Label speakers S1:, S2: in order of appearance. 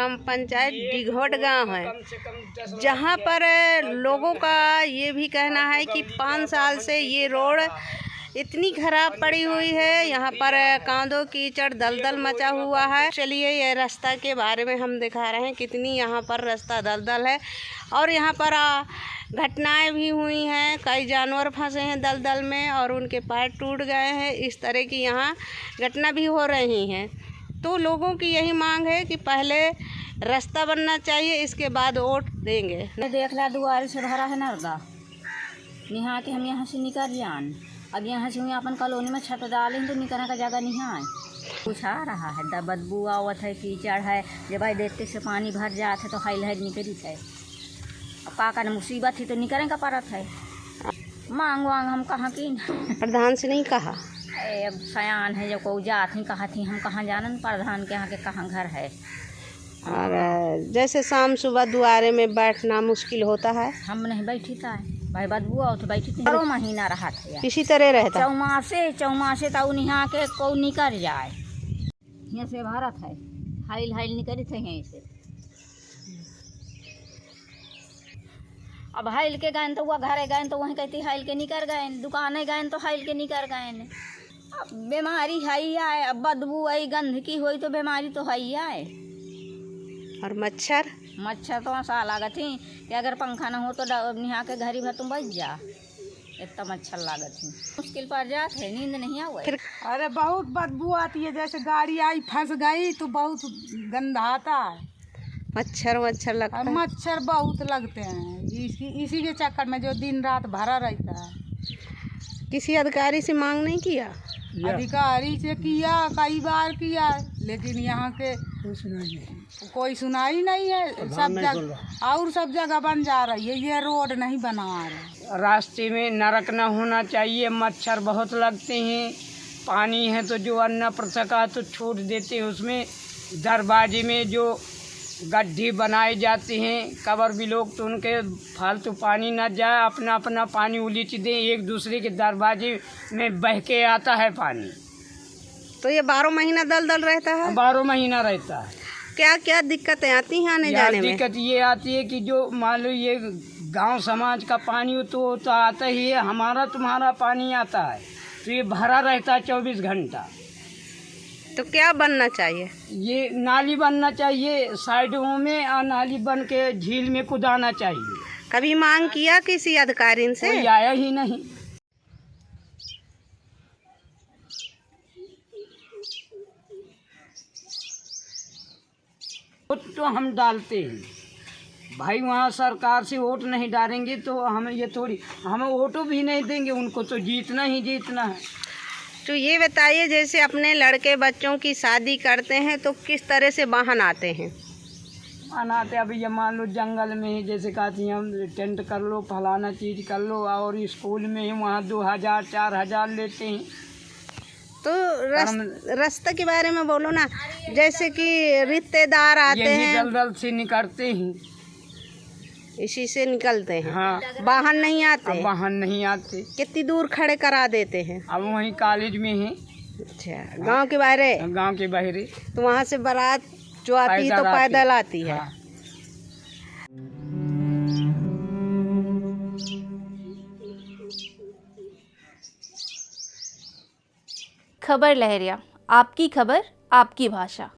S1: ग्राम पंचायत डिघोट गांव है, जहां पर लोगों का ये भी कहना है कि 5 साल से ये रोड इतनी खराब पड़ी हुई है। यहाँ पर कांदों कीचड़ दलदल मचा हुआ है। चलिए ये रास्ता के बारे में हम दिखा रहे हैं, कितनी यहाँ पर रास्ता दलदल है और यहाँ पर घटनाएं भी हुई हैं। कई जानवर फंसे हैं दलदल में और उनके पैर टूट गए हैं। इस तरह की यहाँ घटना भी हो रही हैं। तो लोगों की यही मांग है कि पहले रास्ता बनना चाहिए, इसके बाद वोट देंगे।
S2: देख ला दुआरे से भरा है नर्दा, यहाँ के हम यहाँ से निकल जान। अब यहाँ से अपन कॉलोनी में छत डालें तो निकलने का जगह नहीं है। कुछ आ रहा है, बदबू आवत है, कीचड़ है। जब भाई देखते से पानी भर जाते है तो हाइल है निकली है। अब काका ने मुसीबत थी तो निकलने का परत है। मांग वांग हम कहाँ की
S1: प्रधान से नहीं कहा,
S2: अब सयान है जो को जात ही कहा थी, हम कहाँ जानन प्रधान के यहाँ के कहाँ घर है।
S1: और जैसे शाम सुबह दुआरे में बैठना मुश्किल होता है।
S2: हम नहीं बैठी था भाई, बदबू आओ तो बैठी थी। 12 महीना रहा था
S1: इसी तरह रहता।
S2: चौमासे तो यहाँ के को निकल जाए। यहाँ से भारत है, हाइल हाइल निकली थे यहीं से। अब हाइल के गए तो वह घरे गए तो वहीं कहती हाइल के निकल गए, दुकाने गए तो हाइल के निकल गए। अब बीमारी है आए, अब बदबू आई गंध की हुई तो बीमारी तो है आए।
S1: और मच्छर
S2: तो ऐसा लागत ही कि अगर पंखा न हो तो यहाँ के घर ही भर तुम बच जा, इतना मच्छर लागत ही। मुश्किल पर जात है, नींद नहीं आवे।
S3: अरे बहुत बदबू आती है, जैसे गाड़ी आई फंस गई तो बहुत गंदा आता है।
S1: मच्छर लगता है।
S3: मच्छर बहुत लगते हैं, इसी के चक्कर में जो दिन रात भरा रहता है।
S1: किसी अधिकारी से मांग नहीं किया?
S3: अधिकारी से किया, कई बार किया, लेकिन यहाँ के कोई सुनाई नहीं है। सब जगह और सब जगह बन जा रही है, ये रोड नहीं बना रहे।
S4: रास्ते में नरक न होना चाहिए, मच्छर बहुत लगते हैं। पानी है तो जो अन्न प्रसका तो छोड़ देते हैं, उसमें दरवाजे में जो गड्ढे बनाए जाते हैं कबर भी लोग, तो उनके फालतू पानी न जाए, अपना अपना पानी उलीच दें। एक दूसरे के दरवाजे में बह के आता है पानी।
S1: तो ये 12 महीना दलदल रहता है?
S4: 12 महीना रहता है।
S1: क्या क्या दिक्कतें आती हैं आने जाने में?
S4: दिक्कत ये आती है कि जो मान लो ये गांव समाज का पानी तो आता ही है, हमारा तुम्हारा पानी आता है तो ये भरा रहता है 24 घंटा।
S1: तो क्या बनना चाहिए? ये
S4: नाली बनना चाहिए साइडों में, और नाली बन के झील में कुदाना चाहिए।
S1: कभी मांग किया किसी अधिकारी से?
S4: कोई आया ही नहीं। वोट तो हम डालते हैं भाई, वहाँ सरकार से वोट नहीं डालेंगे तो हमें ये थोड़ी, हमें वोटो भी नहीं देंगे, उनको तो जीतना ही जीतना है।
S1: तो ये बताइए, जैसे अपने लड़के बच्चों की शादी करते हैं तो किस तरह से वाहन आते हैं?
S4: आते अभी ये मान लो जंगल में ही, जैसे कहती हैं हम टेंट कर लो, फलाना चीज़ कर लो, और स्कूल में ही वहाँ 2000-4000 लेते हैं।
S1: तो रास्ते के बारे में बोलो ना, जैसे कि रिश्तेदार आते हैं,
S4: दलदल से निकलते हैं,
S1: इसी से निकलते हैं।
S4: हाँ,
S1: वाहन नहीं आते?
S4: वाहन नहीं आते।
S1: कितनी दूर खड़े करा देते हैं?
S4: अब वहीं कॉलेज में है।
S1: अच्छा, गांव के बाहरे?
S4: गांव के बाहरे।
S1: तो वहाँ से बारात जो आती है तो पैदल आती है।
S4: हाँ।
S5: खबर लहरिया, आपकी खबर आपकी भाषा।